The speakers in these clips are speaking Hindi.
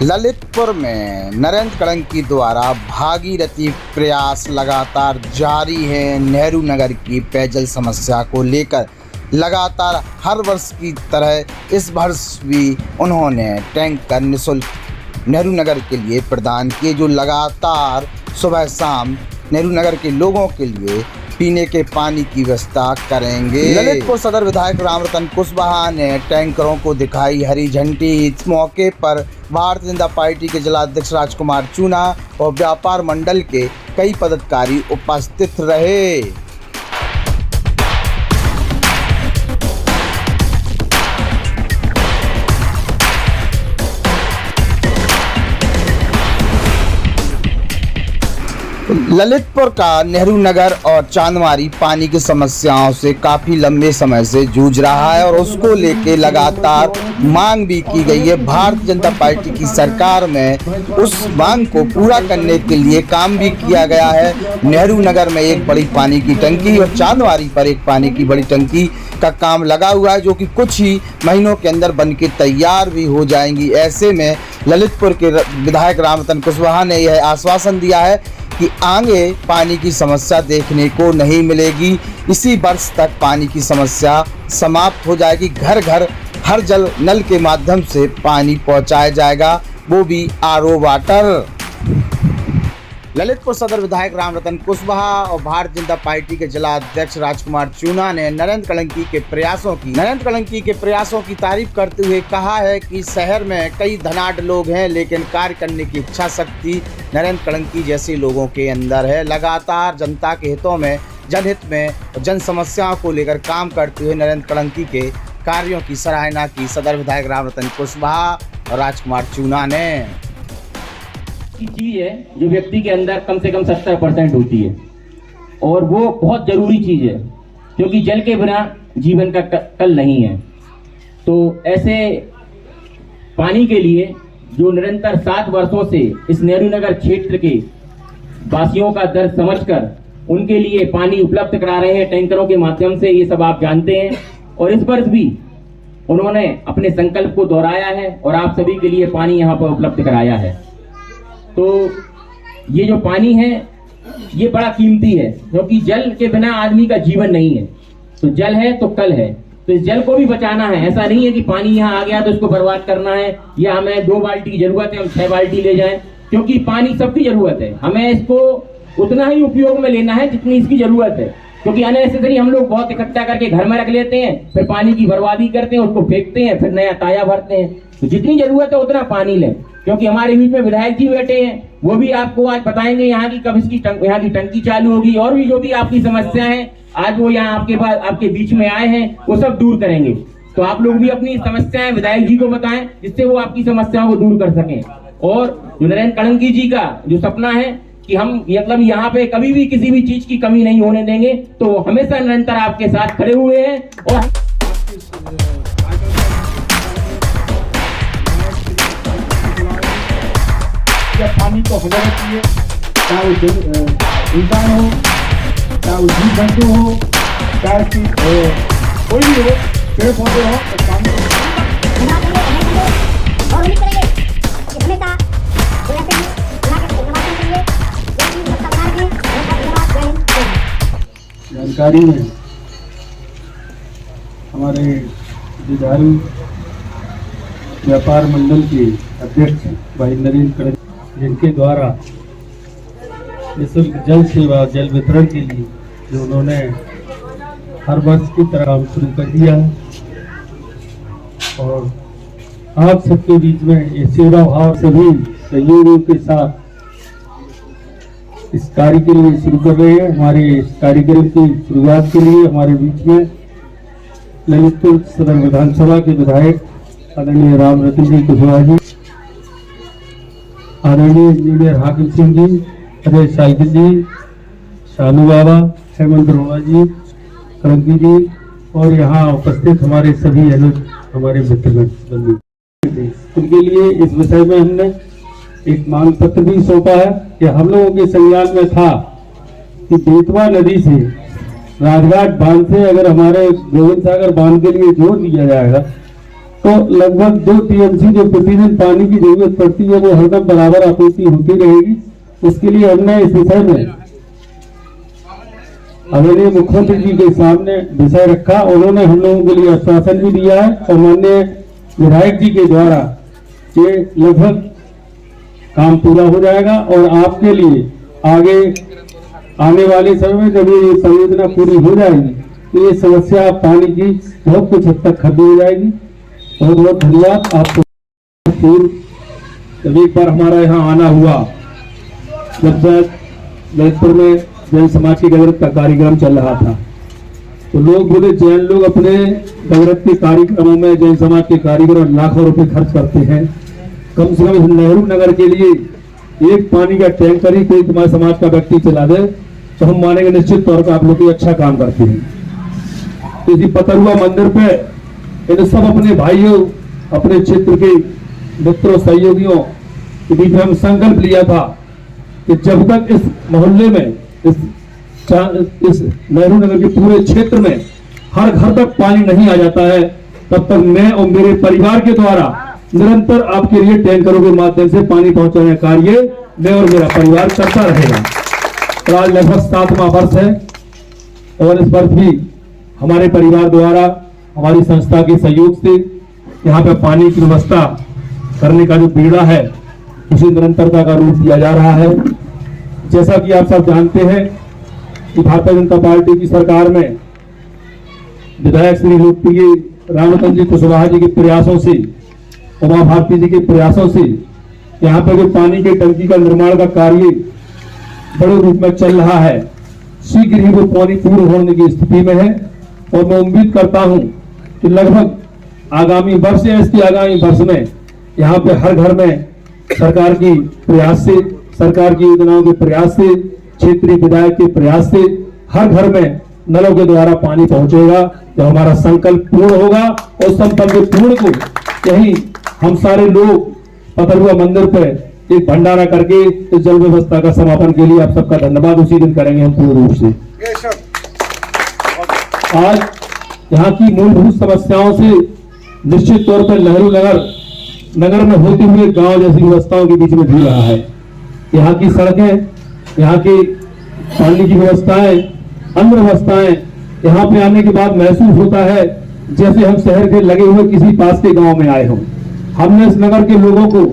ललितपुर में नरेंद्र कलंकी द्वारा भागीरथी प्रयास लगातार जारी है। नेहरू नगर की पेयजल समस्या को लेकर लगातार हर वर्ष की तरह इस वर्ष भी उन्होंने टैंकर निःशुल्क नेहरू नगर के लिए प्रदान किए, जो लगातार सुबह शाम नेहरू नगर के लोगों के लिए पीने के पानी की व्यवस्था करेंगे। ललितपुर सदर विधायक रामरतन कुशवाहा ने टैंकरों को दिखाई हरी झंडी। इस मौके पर भारतीय जनता पार्टी के जिलाध्यक्ष राजकुमार चूना और व्यापार मंडल के कई पदाधिकारी उपस्थित रहे। ललितपुर का नेहरू नगर और चांदमारी पानी की समस्याओं से काफ़ी लंबे समय से जूझ रहा है और उसको लेके लगातार मांग भी की गई है। भारतीय जनता पार्टी की सरकार में उस मांग को पूरा करने के लिए काम भी किया गया है। नेहरू नगर में एक बड़ी पानी की टंकी और चांदमारी पर एक पानी की बड़ी टंकी का काम लगा हुआ है, जो कि कुछ ही महीनों के अंदर बनके तैयार भी हो जाएंगी। ऐसे में ललितपुर के विधायक रामरतन कुशवाहा ने यह आश्वासन दिया है कि आगे पानी की समस्या देखने को नहीं मिलेगी। इसी वर्ष तक पानी की समस्या समाप्त हो जाएगी। घर घर हर जल नल के माध्यम से पानी पहुंचाया जाएगा, वो भी आरओ वाटर। ललितपुर सदर विधायक रामरतन कुशवाहा और भारतीय जनता पार्टी के जिला अध्यक्ष राजकुमार चूना ने नरेंद्र कलंकी के प्रयासों की तारीफ करते हुए कहा है कि शहर में कई धनाढ़ लोग हैं, लेकिन कार्य करने की इच्छा शक्ति नरेंद्र कलंकी जैसे लोगों के अंदर है। लगातार जनता के हितों में, जनहित में और जन समस्याओं को लेकर काम करते हुए नरेंद्र कलंकी के कार्यों की सराहना की सदर विधायक रामरतन कुशवाहा और राजकुमार चूना ने। चीज है जो व्यक्ति के अंदर कम से कम 70% होती है और वो बहुत जरूरी चीज है, क्योंकि जल के बिना जीवन का कल नहीं है। तो ऐसे पानी के लिए जो निरंतर 7 वर्षों से इस नेहरू नगर क्षेत्र के वासियों का दर्द समझकर उनके लिए पानी उपलब्ध करा रहे हैं टैंकरों के माध्यम से, ये सब आप जानते हैं। और इस वर्ष भी उन्होंने अपने संकल्प को दोहराया है और आप सभी के लिए पानी यहाँ पर उपलब्ध कराया है। तो ये जो पानी है ये बड़ा कीमती है, क्योंकि जल के बिना आदमी का जीवन नहीं है। तो जल है तो कल है, तो इस जल को भी बचाना है। ऐसा नहीं है कि पानी यहाँ आ गया तो इसको बर्बाद करना है, या हमें 2 बाल्टी की जरूरत है हम 6 बाल्टी ले जाएं, क्योंकि पानी सबकी जरूरत है। हमें इसको उतना ही उपयोग में लेना है जितनी इसकी जरूरत है, क्योंकि अननेसेसरी हम लोग बहुत इकट्ठा करके घर में रख लेते हैं, फिर पानी की बर्बादी करते हैं, उसको फेंकते हैं, फिर नया ताया भरते हैं। तो जितनी जरूरत है उतना पानी लें, क्योंकि हमारे बीच में विधायक जी बैठे हैं, वो भी आपको आज बताएंगे यहाँ की कब इसकी यहाँ की टंकी चालू होगी, और भी जो भी आपकी समस्या है आज वो यहाँ आपके पास आपके बीच में आए हैं, वो सब दूर करेंगे। तो आप लोग भी अपनी समस्याएं विधायक जी को बताएं, जिससे वो आपकी समस्याओं को दूर कर सकें। और जो नरेंद्र कलंकी जी का जो सपना है कि हम मतलब यहाँ पे कभी भी किसी भी चीज की कमी नहीं होने देंगे, तो वो हमेशा निरंतर आपके साथ खड़े हुए हैं। और पानी को हवा चाहिए, चाहे वो इंसान हो, चाहे वो जीव जंतु हो, चाहे कोई भी हो, पेड़ पौधे हो, तो पानी जानकारी में हमारे जुझारू व्यापार मंडल के अध्यक्ष भाई नरेंद्र कलंकी, जिनके द्वारा निःशुल्क जल सेवा जल वितरण के लिए जो उन्होंने हर वर्ष की तरह काम शुरू कर दिया है, और आप सबके बीच में ये सेवा भाव सभी सहयोगियों के साथ इस कार्य के लिए शुरू कर रहे हैं। हमारे इस कार्यक्रम की शुरुआत के लिए हमारे बीच में ललितपुर सदर विधानसभा के विधायक आदरणीय रामरतन जी कुशवाहा जी, आदरणीय इंजीनियर हाकिम सिंह जी, अजय साइकिल जी, शानू बाबा, हेमंत रोड़ा जी, कलंकी जी, और यहाँ उपस्थित हमारे सभी हमारे मित्रगण बंधु, उनके लिए इस विषय में हमने एक मांग पत्र भी सौंपा है कि हम लोगों के संज्ञान में था कि बेतवा नदी से राजघाट बांध से अगर हमारे गोविंद सागर बांध के लिए जोड़ दिया जाएगा तो लगभग 2 टीएमसी जो प्रतिदिन पानी की जरूरत पड़ती है वो हरदम बराबर आपूर्ति होती रहेगी। इसके लिए हमने इस विषय में आदरणीय मुख्यमंत्री जी के सामने विषय रखा। उन्होंने हम लोगों के लिए आश्वासन भी दिया है और माननीय विधायक जी के द्वारा ये लगभग काम पूरा हो जाएगा और आपके लिए आगे आने वाले समय में जब ये परियोजना पूरी हो जाएगी तो ये समस्या पानी की बहुत कुछ हद तक खत्म हो जाएगी। बहुत बहुत धन्यवाद आपको। जब एक बार हमारा यहाँ आना हुआ, जब ललितपुर में जैन समाज के गजरत का कार्यक्रम चल रहा था, तो लोग बोले जैन लोग अपने गजरत के कार्यक्रमों में, जैन समाज के कार्यक्रम लाखों रुपए खर्च करते हैं, कम से कम नेहरू नगर के लिए एक पानी का टैंकर ही कोई तुम्हारे समाज का व्यक्ति चला दे तो हम मानेंगे निश्चित तौर पर आप लोग अच्छा काम करते हैं। इसी पतरुआ मंदिर पे इन सब अपने भाइयों, अपने क्षेत्र के मित्रों, सहयोगियों के बीच में हम संकल्प लिया था कि जब तक इस मोहल्ले में, इस नेहरू नगर के पूरे क्षेत्र में हर घर तक पानी नहीं आ जाता है, तब तक मैं और मेरे परिवार के द्वारा निरंतर आपके लिए टैंकरों के माध्यम से पानी पहुंचाने का कार्य मैं और मेरा परिवार करता रहेगा। तो आज लगभग 7वां वर्ष है और इस वर्ष भी हमारे परिवार द्वारा, हमारी संस्था के सहयोग से यहाँ पे पानी की व्यवस्था करने का जो बीड़ा है उसे निरंतरता का रूप दिया जा रहा है। जैसा कि आप सब जानते हैं कि भारतीय जनता पार्टी की सरकार में विधायक श्री लोकप्रिय रामचंद्र जी कुशवाहा जी के प्रयासों से, उमा भारती जी के प्रयासों से यहाँ पे जो पानी के टंकी का निर्माण का कार्य बड़े रूप में चल रहा है। शीघ्र ही वो पानी पूर्ण होने की स्थिति में है और मैं उम्मीद करता हूं कि लगभग आगामी वर्ष या इसके आगामी वर्ष में यहाँ पे हर घर में सरकार की प्रयास से, सरकार की योजनाओं के प्रयास से, क्षेत्रीय विधायक के प्रयास से हर घर में नलों के द्वारा पानी पहुंचेगा। जब हमारा संकल्प पूर्ण होगा और संकल्प पूर्ण को यही हम सारे लोग पतरुआ मंदिर पर एक भंडारा करके इस जल व्यवस्था का समापन के लिए आप सबका धन्यवाद उसी दिन करेंगे हम पूर्ण रूप से। आज यहाँ की मूलभूत समस्याओं से निश्चित तौर पर नेहरू नगर में होते हुए गांव जैसी व्यवस्थाओं के बीच में भी रहा है। यहाँ की सड़कें, यहाँ की पानी की व्यवस्थाएं, अन्य व्यवस्थाएं, यहाँ पे आने के बाद महसूस होता है जैसे हम शहर के लगे हुए किसी पास के गांव में आए हों। हमने इस नगर के लोगों को,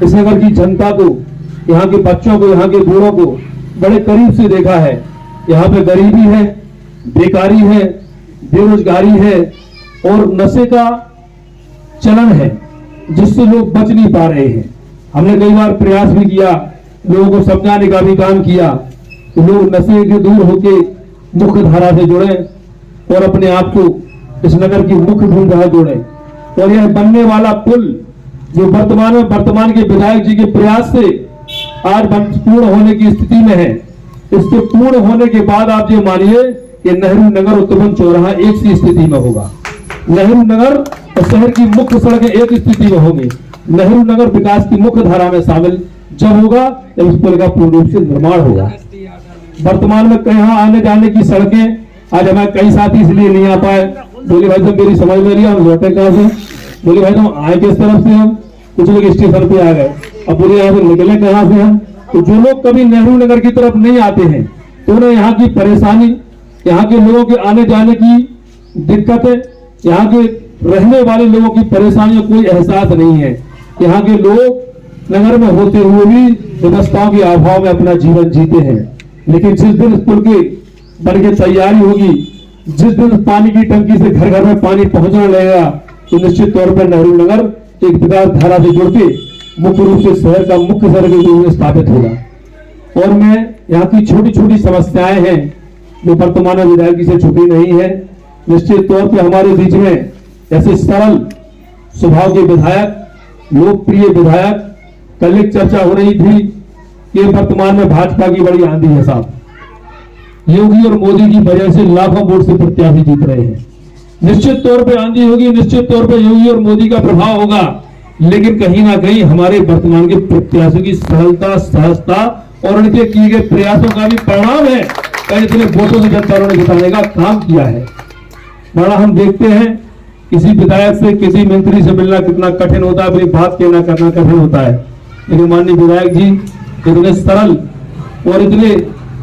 इस नगर की जनता को, यहाँ के बच्चों को, यहाँ के बूढ़ों को बड़े करीब से देखा है। यहाँ पे गरीबी है, बेकारी है, बेरोजगारी है और नशे का चलन है जिससे लोग बच नहीं पा रहे हैं। हमने कई बार प्रयास भी किया, लोगों को समझाने का भी काम किया कि लोग नशे से दूर होके मुख्य धारा से जुड़े और अपने आप को इस नगर की मुख्य भूमिका जोड़े। और यह बनने वाला पुल जो वर्तमान के विधायक जी के प्रयास से आज पूर्ण होने की स्थिति में है, इसके पूर्ण होने के बाद आप ये मानिए कि नेहरू नगर उत्तरवन चौराहा एक सी स्थिति में होगा। नेहरू नगर और शहर की मुख्य सड़कें एक स्थिति में होंगी। नेहरू नगर विकास की मुख्य धारा में शामिल जब होगा जब इस पुल का पूर्ण रूप से निर्माण होगा। वर्तमान में कहीं आने जाने की सड़कें, आज हमारे कई साथी इसलिए नहीं आ पाए, बोले भाई साहब मेरी समझ में नहीं, हम लौटे कहाँ से, बोले भाई हम आए किस तरफ से, हम कुछ लोग स्टेशन पे आ गए, अब बोले यहाँ से निकले कहाँ से हम। तो जो लोग कभी नेहरू नगर की तरफ नहीं आते हैं तो उन्हें यहाँ की परेशानी, यहाँ के लोगों के आने जाने की दिक्कतें, यहाँ के रहने वाले लोगों की परेशानियों कोई एहसास नहीं है। यहाँ के लोग नगर में होते हुए भी व्यवस्थाओं के अभाव में अपना जीवन जीते हैं। लेकिन जिस दिन इस पुल की बन के तैयारी होगी, जिस दिन पानी की टंकी से घर घर में पानी पहुंचने लगेगा, तो निश्चित तौर पर नेहरू नगर एक विकास धारा से जुड़ के मुख्य रूप से शहर का मुख्य सड़क के रूप में स्थापित होगा। और मैं यहाँ की छोटी छोटी समस्याएं हैं जो वर्तमान विधायक जी से छुपी नहीं है। निश्चित तौर पर हमारे बीच में ऐसे सरल स्वभाव के विधायक, लोकप्रिय विधायक, कल एक चर्चा हो रही थी कि वर्तमान में भाजपा की बड़ी आंधी है साहब, योगी और मोदी की वजह से लाखों वोट से प्रत्याशी जीत रहे हैं। निश्चित तौर पे आंधी होगी, निश्चित तौर पे योगी और मोदी का प्रभाव होगा, लेकिन कहीं ना कहीं हमारे वर्तमान के प्रत्याशियों की सरलता, सहजता और उनके किए गए प्रयासों का भी परिणाम है। कई इतने वोटों से जनता ने जिताने का काम किया है। बड़ा हम देखते हैं किसी विधायक से, किसी मंत्री से मिलना कितना कठिन होता है, अपनी बात कहना करना कठिन होता है, लेकिन माननीय विधायक जी इतने सरल और इतने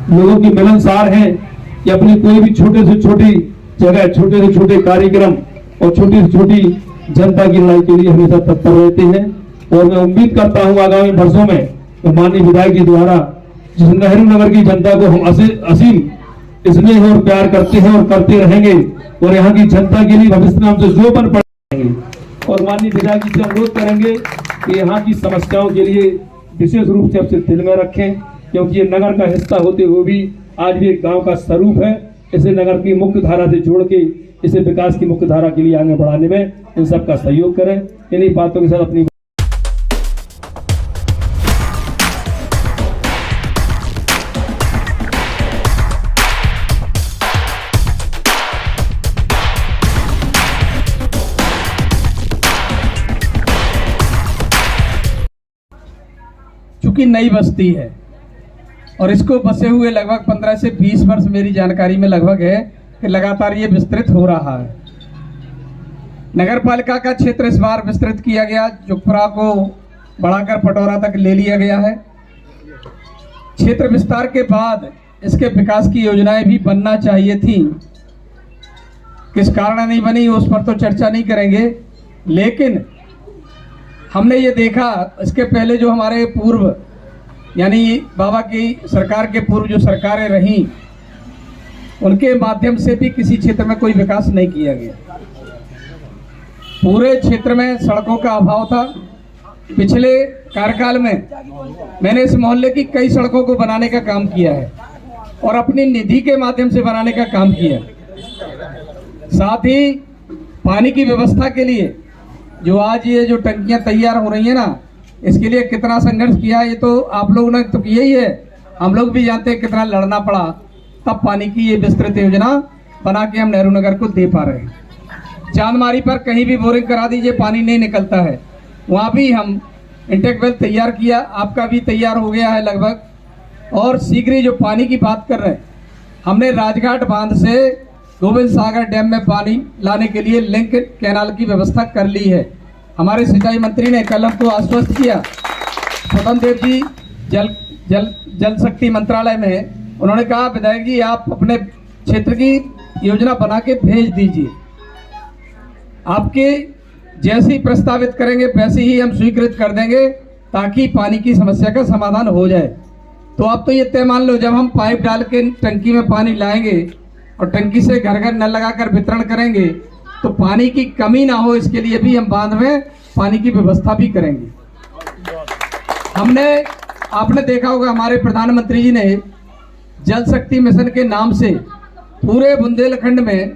लोगों की मिलनसार हैं कि अपनी कोई भी छोटे से छोटी जगह, छोटे से छोटे कार्यक्रम और छोटी से छोटी जनता की लड़ाई के लिए हमेशा तत्पर रहते हैं। और मैं उम्मीद करता हूं आगामी वर्षों में तो माननीय विधायक जी द्वारा जिस नेहरू नगर की जनता को हम असीम स्नेह और प्यार करते हैं और करते रहेंगे और यहाँ की जनता के लिए भविष्य में हमसे जो बन पड़ेंगे, और माननीय विधायक जी से अनुरोध करेंगे कि यहाँ की समस्याओं के लिए विशेष रूप से अपने दिल में रखें, क्योंकि ये नगर का हिस्सा होते हुए भी आज भी एक गांव का स्वरूप है। इसे नगर की मुख्य धारा से जोड़ के इसे विकास की मुख्य धारा के लिए आगे बढ़ाने में इन सबका सहयोग करें। इन्हीं बातों के साथ अपनी चूंकि नई बस्ती है और इसको बसे हुए लगभग 15 से 20 वर्ष मेरी जानकारी में लगभग है कि लगातार ये विस्तृत हो रहा है। नगर पालिका का क्षेत्र इस बार विस्तृत किया गया, जुगपुरा को बढ़ाकर पटौरा तक ले लिया गया है। क्षेत्र विस्तार के बाद इसके विकास की योजनाएं भी बनना चाहिए थी, किस कारण नहीं बनी उस पर तो चर्चा नहीं करेंगे, लेकिन हमने ये देखा इसके पहले जो हमारे पूर्व यानी बाबा की सरकार के पूर्व जो सरकारें रहीं उनके माध्यम से भी किसी क्षेत्र में कोई विकास नहीं किया गया। पूरे क्षेत्र में सड़कों का अभाव था। पिछले कार्यकाल में मैंने इस मोहल्ले की कई सड़कों को बनाने का काम किया है और अपनी निधि के माध्यम से बनाने का काम किया। साथ ही पानी की व्यवस्था के लिए जो आज ये जो टंकियां तैयार हो रही है ना, इसके लिए कितना संघर्ष किया है ये तो आप लोगों ने तो किया ही है, हम लोग भी जानते हैं कितना लड़ना पड़ा, तब पानी की ये विस्तृत योजना बना के हम नेहरू नगर को दे पा रहे हैं। चांदमारी पर कहीं भी बोरिंग करा दीजिए, पानी नहीं निकलता है, वहाँ भी हम इंटेक वेल तैयार किया, आपका भी तैयार हो गया है लगभग। और शीघ्र ही जो पानी की बात कर रहे हैं, हमने राजघाट बांध से गोविंद सागर डैम में पानी लाने के लिए लिंक कैनाल की व्यवस्था कर ली है। हमारे सिंचाई मंत्री ने कल हमको आश्वस्त किया, स्वतंत्र देव जी जल शक्ति मंत्रालय में, उन्होंने कहा विधायक जी आप अपने क्षेत्र की योजना बना के भेज दीजिए, आपके जैसी प्रस्तावित करेंगे वैसे ही हम स्वीकृत कर देंगे ताकि पानी की समस्या का समाधान हो जाए। तो आप तो ये तय मान लो, जब हम पाइप डाल के टंकी में पानी लाएंगे और टंकी से घर घर नल लगाकर वितरण करेंगे तो पानी की कमी ना हो, इसके लिए भी हम बांध में पानी की व्यवस्था भी करेंगे। आपने देखा होगा हमारे प्रधानमंत्री जी ने जल शक्ति मिशन के नाम से पूरे बुंदेलखंड में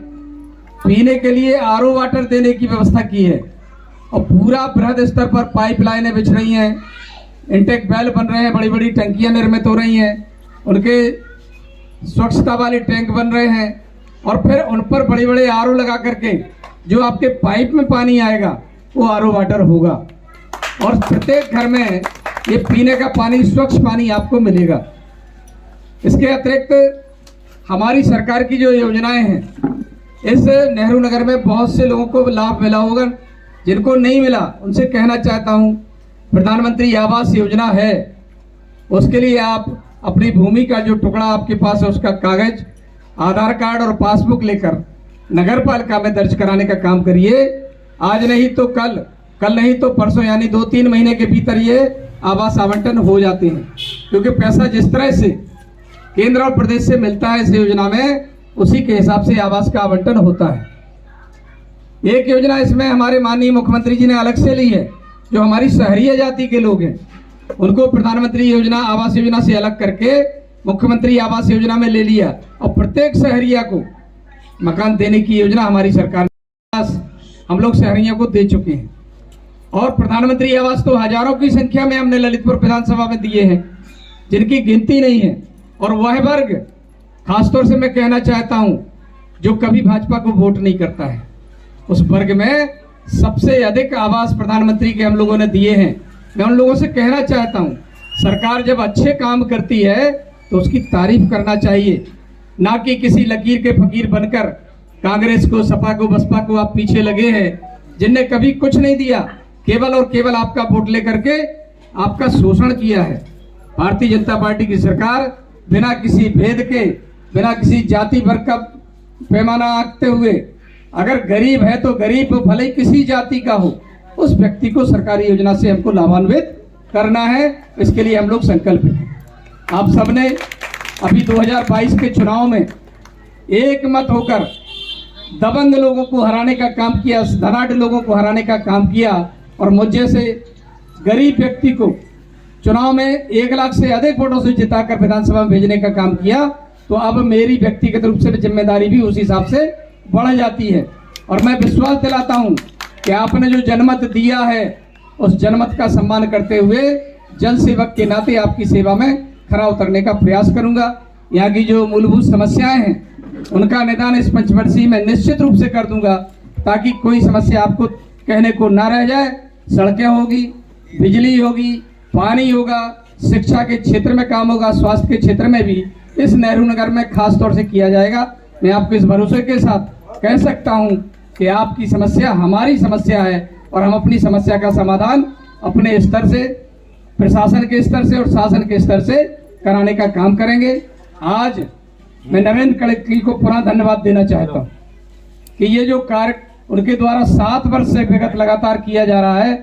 पीने के लिए आरओ वाटर देने की व्यवस्था की है और पूरा बृहद स्तर पर पाइपलाइनें बिछ रही हैं, इंटेक वेल बन रहे हैं, बड़ी बड़ी टंकियां निर्मित हो रही हैं, उनके स्वच्छता वाले टैंक बन रहे हैं और फिर उन पर बड़े बड़े आरओ लगा करके जो आपके पाइप में पानी आएगा वो आरओ वाटर होगा और प्रत्येक घर में ये पीने का पानी, स्वच्छ पानी आपको मिलेगा। इसके अतिरिक्त हमारी सरकार की जो योजनाएं हैं, इस नेहरू नगर में बहुत से लोगों को लाभ मिला होगा, जिनको नहीं मिला उनसे कहना चाहता हूं प्रधानमंत्री आवास योजना है, उसके लिए आप अपनी भूमि का जो टुकड़ा आपके पास है उसका कागज, आधार कार्ड और पासबुक लेकर नगर पालिका में दर्ज कराने का काम करिए। आज नहीं तो कल, कल नहीं तो परसों, यानी 2-3 महीने के भीतर ये आवास आवंटन हो जाते हैं, क्योंकि पैसा जिस तरह से केंद्र और प्रदेश से मिलता है इस योजना में, उसी के हिसाब से आवास का आवंटन होता है। एक योजना इसमें हमारे माननीय मुख्यमंत्री जी ने अलग से ली है, जो हमारी शहरी जाति के लोग हैं उनको प्रधानमंत्री योजना आवास योजना से अलग करके मुख्यमंत्री आवास योजना में ले लिया और प्रत्येक शहरिया को मकान देने की योजना हमारी सरकार ने हम लोग शहरियों को दे चुके हैं। और प्रधानमंत्री आवास तो हजारों की संख्या में हमने ललितपुर विधानसभा में दिए हैं, जिनकी गिनती नहीं है। और वह वर्ग खासतौर से मैं कहना चाहता हूं जो कभी भाजपा को वोट नहीं करता है, उस वर्ग में सबसे अधिक आवास प्रधानमंत्री के हम लोगों ने दिए हैं। मैं उन लोगों से कहना चाहता हूं, सरकार जब अच्छे काम करती है तो उसकी तारीफ करना चाहिए, ना कि किसी लकीर के फकीर बनकर कांग्रेस को, सपा को, बसपा को आप पीछे लगे हैं, जिनने कभी कुछ नहीं दिया, केवल और केवल आपका वोट लेकर के आपका शोषण किया है। भारतीय जनता पार्टी की सरकार बिना किसी भेद के, बिना किसी जाति वर्ग का पैमाना आंकते हुए, अगर गरीब है तो गरीब भले ही किसी जाति का हो, उस व्यक्ति को सरकारी योजना से हमको लाभान्वित करना है। इसके लिए हम लोग संकल्प हैं। आप सबने अभी 2022 के चुनाव में एक मत होकर दबंग लोगों को हराने का काम किया, धनाढ़ लोगों को हराने का काम किया, और मुझ जैसे गरीब व्यक्ति को चुनाव में 1 लाख से अधिक वोटों से जिताकर विधानसभा में भेजने का काम किया। तो अब मेरी व्यक्तिगत रूप से जिम्मेदारी भी उस हिसाब से बढ़ जाती है। और मैं विश्वास दिलाता हूं कि आपने जो जनमत दिया है, उस जनमत का सम्मान करते हुए जन सेवक के नाते आपकी सेवा में खरा उतरने का प्रयास करूंगा। यहाँ की जो मूलभूत समस्याएं हैं उनका निदान इस पंचवर्षीय में निश्चित रूप से कर दूंगा, ताकि कोई समस्या आपको कहने को ना रह जाए। सड़कें होगी, बिजली होगी, पानी होगा, शिक्षा के क्षेत्र में काम होगा, स्वास्थ्य के क्षेत्र में भी इस नेहरू नगर में खास तौर से किया जाएगा। मैं आपको इस भरोसे के साथ कह सकता हूं कि आपकी समस्या हमारी समस्या है, और हम अपनी समस्या का समाधान अपने स्तर से, प्रशासन के स्तर से और शासन के स्तर से कराने का काम करेंगे। आज मैं नरेंद्र कड़की को पुनः धन्यवाद देना चाहता हूँ कि ये जो कार्य उनके द्वारा 7 वर्ष से विगत लगातार किया जा रहा है,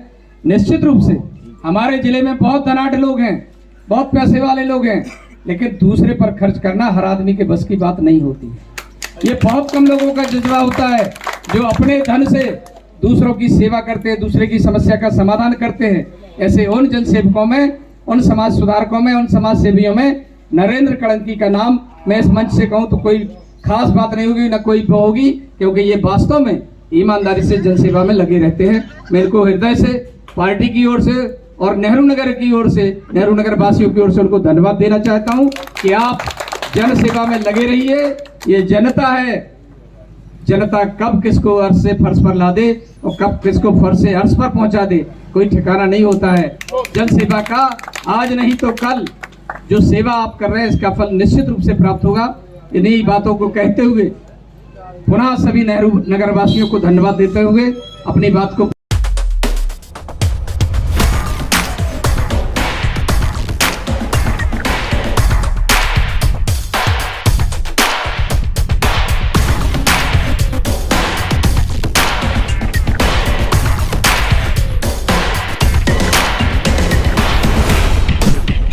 निश्चित रूप से हमारे जिले में बहुत धनाढ़ लोग हैं, बहुत पैसे वाले लोग हैं, लेकिन दूसरे पर खर्च करना हर आदमी के बस की बात नहीं होती है। ये बहुत कम लोगों का जज्बा होता है जो अपने धन से दूसरों की सेवा करते हैं, दूसरे की समस्या का समाधान करते हैं। ऐसे उन जनसेवकों में, उन समाज सुधारकों में, उन समाज सेवियों में नरेंद्र कड़की का नाम मैं इस मंच से कहूं तो कोई खास बात नहीं होगी, ना कोई होगी, क्योंकि ये वास्तव में ईमानदारी से जनसेवा में लगे रहते हैं। मेरे को हृदय से पार्टी की ओर से और नेहरू नगर की ओर से, नेहरू नगर वासियों की ओर से उनको धन्यवाद देना चाहता हूं कि आप जन सेवा में लगे रहिए। ये जनता है, जनता कब किसको अर्श से फर्श पर ला दे और कब किसको फर्श से अर्श पर पहुंचा दे, कोई ठिकाना नहीं होता है। जन सेवा का आज नहीं तो कल जो सेवा आप कर रहे हैं, इसका फल निश्चित रूप से प्राप्त होगा। इन्हीं बातों को कहते हुए पुनः सभी नेहरू नगर वासियों को धन्यवाद देते हुए अपनी बात को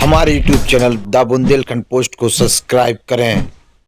हमारे YouTube channel the Bundelkhand post को सब्सक्राइब करें।